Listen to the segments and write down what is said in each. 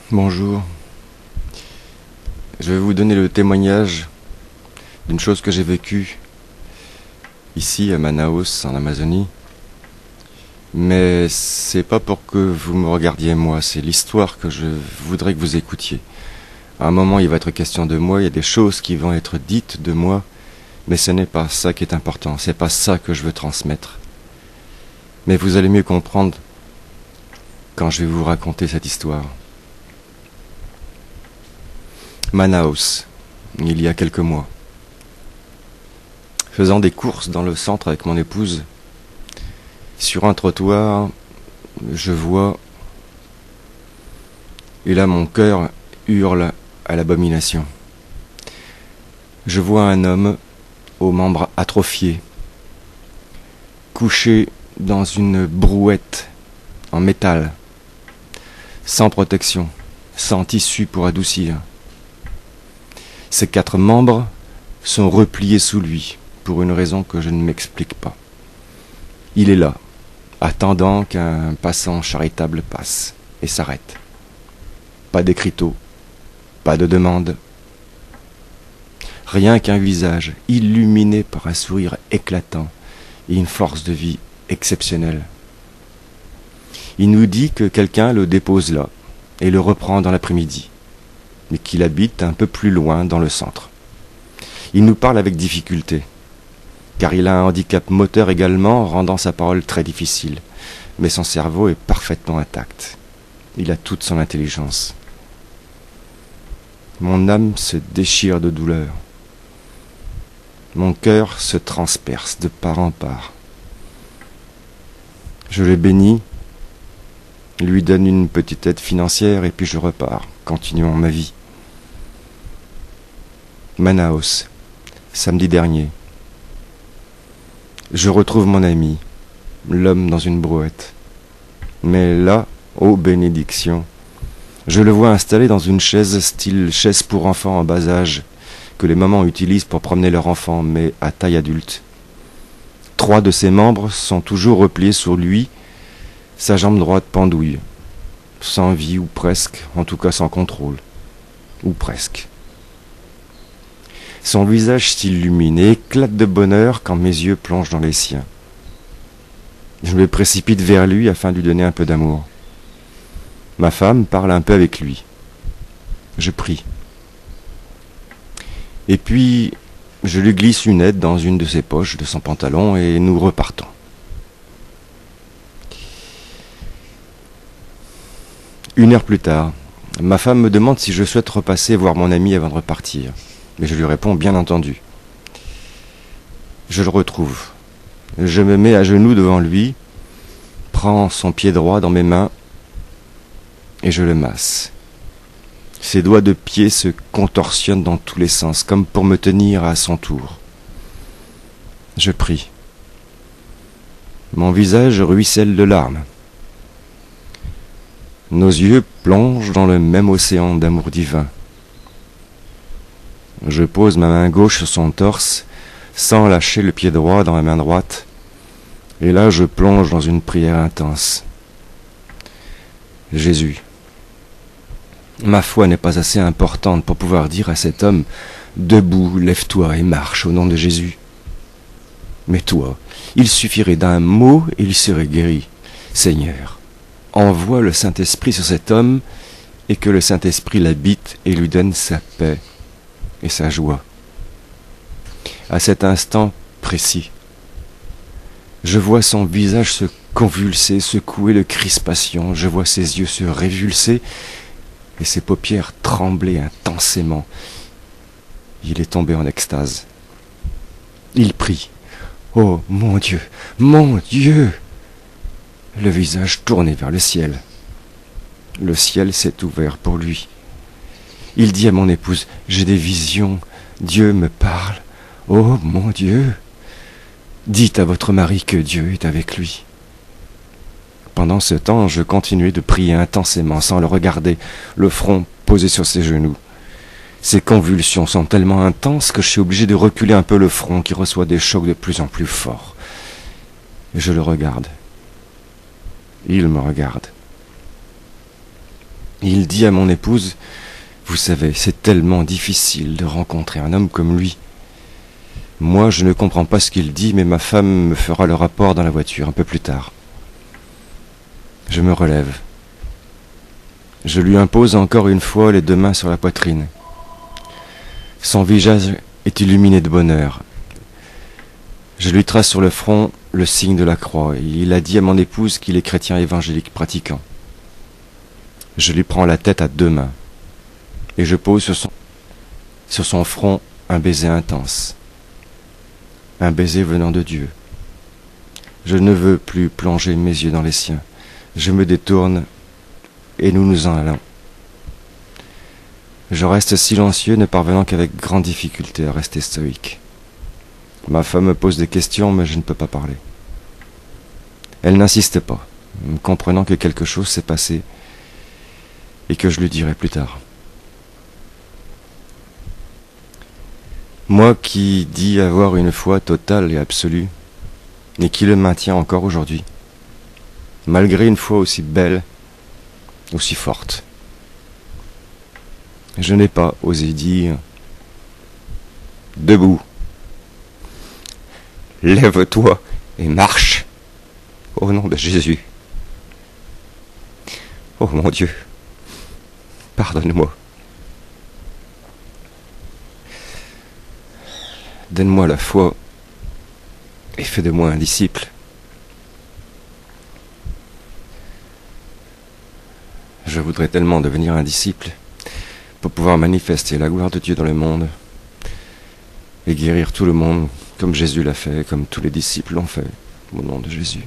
Bonjour. Je vais vous donner le témoignage d'une chose que j'ai vécue ici à Manaus, en Amazonie. Mais c'est pas pour que vous me regardiez moi, c'est l'histoire que je voudrais que vous écoutiez. À un moment, il va être question de moi, il y a des choses qui vont être dites de moi, mais ce n'est pas ça qui est important, c'est pas ça que je veux transmettre. Mais vous allez mieux comprendre quand je vais vous raconter cette histoire. Manaus, il y a quelques mois. Faisant des courses dans le centre avec mon épouse, sur un trottoir, je vois, et là mon cœur hurle à l'abomination. Je vois un homme aux membres atrophiés, couché dans une brouette en métal, sans protection, sans tissu pour adoucir. Ses 4 membres sont repliés sous lui, pour une raison que je ne m'explique pas. Il est là, attendant qu'un passant charitable passe et s'arrête. Pas d'écriteau, pas de demande. Rien qu'un visage illuminé par un sourire éclatant et une force de vie exceptionnelle. Il nous dit que quelqu'un le dépose là et le reprend dans l'après-midi, mais qu'il habite un peu plus loin dans le centre. Il nous parle avec difficulté, car il a un handicap moteur également, rendant sa parole très difficile, mais son cerveau est parfaitement intact. Il a toute son intelligence. Mon âme se déchire de douleur. Mon cœur se transperce de part en part. Je le bénis, lui donne une petite aide financière et puis je repars, continuant ma vie. Manaus, samedi dernier. Je retrouve mon ami, l'homme dans une brouette. Mais là, ô bénédiction, je le vois installé dans une chaise style chaise pour enfants en bas âge, que les mamans utilisent pour promener leur enfant, mais à taille adulte. 3 de ses membres sont toujours repliés sur lui, sa jambe droite pendouille, sans vie ou presque, en tout cas sans contrôle, ou presque. Son visage s'illumine et éclate de bonheur quand mes yeux plongent dans les siens. Je me précipite vers lui afin de lui donner un peu d'amour. Ma femme parle un peu avec lui. Je prie. Et puis, je lui glisse une aide dans une de ses poches de son pantalon et nous repartons. Une heure plus tard, ma femme me demande si je souhaite repasser voir mon ami avant de repartir. Mais je lui réponds bien entendu. Je le retrouve. Je me mets à genoux devant lui, prends son pied droit dans mes mains et je le masse. Ses doigts de pied se contorsionnent dans tous les sens, comme pour me tenir à son tour. Je prie. Mon visage ruisselle de larmes. Nos yeux plongent dans le même océan d'amour divin. Je pose ma main gauche sur son torse, sans lâcher le pied droit dans ma main droite, et là je plonge dans une prière intense. Jésus, ma foi n'est pas assez importante pour pouvoir dire à cet homme « Debout, lève-toi et marche au nom de Jésus ». Mais toi, il suffirait d'un mot et il serait guéri. Seigneur, envoie le Saint-Esprit sur cet homme et que le Saint-Esprit l'habite et lui donne sa paix et sa joie. À cet instant précis, je vois son visage se convulser, secouer de crispation, je vois ses yeux se révulser et ses paupières trembler intensément. Il est tombé en extase. Il prie. Oh mon Dieu, mon Dieu! Le visage tourné vers le ciel. Le ciel s'est ouvert pour lui. Il dit à mon épouse, j'ai des visions, Dieu me parle. Oh mon Dieu! Dites à votre mari que Dieu est avec lui. Pendant ce temps, je continuais de prier intensément, sans le regarder, le front posé sur ses genoux. Ces convulsions sont tellement intenses que je suis obligé de reculer un peu le front qui reçoit des chocs de plus en plus forts. Et je le regarde. Il me regarde. Il dit à mon épouse, vous savez, c'est tellement difficile de rencontrer un homme comme lui. Moi, je ne comprends pas ce qu'il dit, mais ma femme me fera le rapport dans la voiture un peu plus tard. Je me relève. Je lui impose encore une fois les 2 mains sur la poitrine. Son visage est illuminé de bonheur. Je lui trace sur le front le signe de la croix. Il a dit à mon épouse qu'il est chrétien évangélique pratiquant. Je lui prends la tête à 2 mains et je pose sur son front un baiser intense. Un baiser venant de Dieu. Je ne veux plus plonger mes yeux dans les siens. Je me détourne et nous nous en allons. Je reste silencieux, ne parvenant qu'avec grande difficulté à rester stoïque. Ma femme me pose des questions, mais je ne peux pas parler. Elle n'insiste pas, comprenant que quelque chose s'est passé et que je lui dirai plus tard. Moi qui dis avoir une foi totale et absolue, et qui le maintient encore aujourd'hui, malgré une foi aussi belle, aussi forte. Je n'ai pas osé dire « Debout, lève-toi et marche au nom de Jésus. » Oh mon Dieu, pardonne-moi. Donne-moi la foi et fais de moi un disciple. Je voudrais tellement devenir un disciple pour pouvoir manifester la gloire de Dieu dans le monde et guérir tout le monde comme Jésus l'a fait, comme tous les disciples l'ont fait, au nom de Jésus.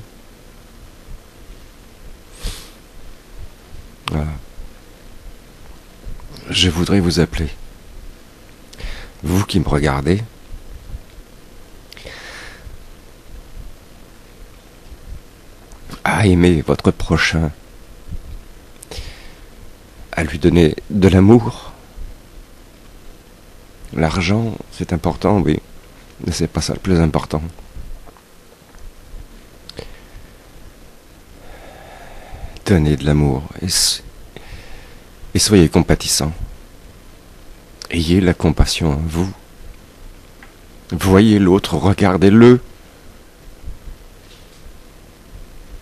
Voilà. Je voudrais vous appeler, vous qui me regardez, à aimer votre prochain, à lui donner de l'amour. L'argent, c'est important, oui, mais c'est pas ça le plus important. Donnez de l'amour et soyez compatissants. Ayez la compassion en vous. Voyez l'autre, regardez-le.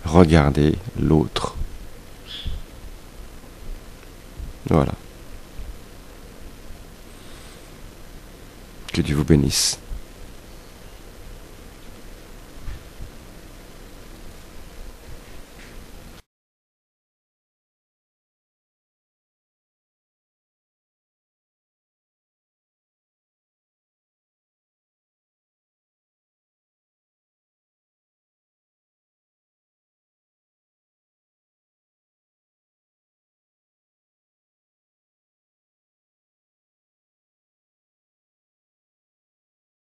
Regardez l'autre. Voilà. Que Dieu vous bénisse.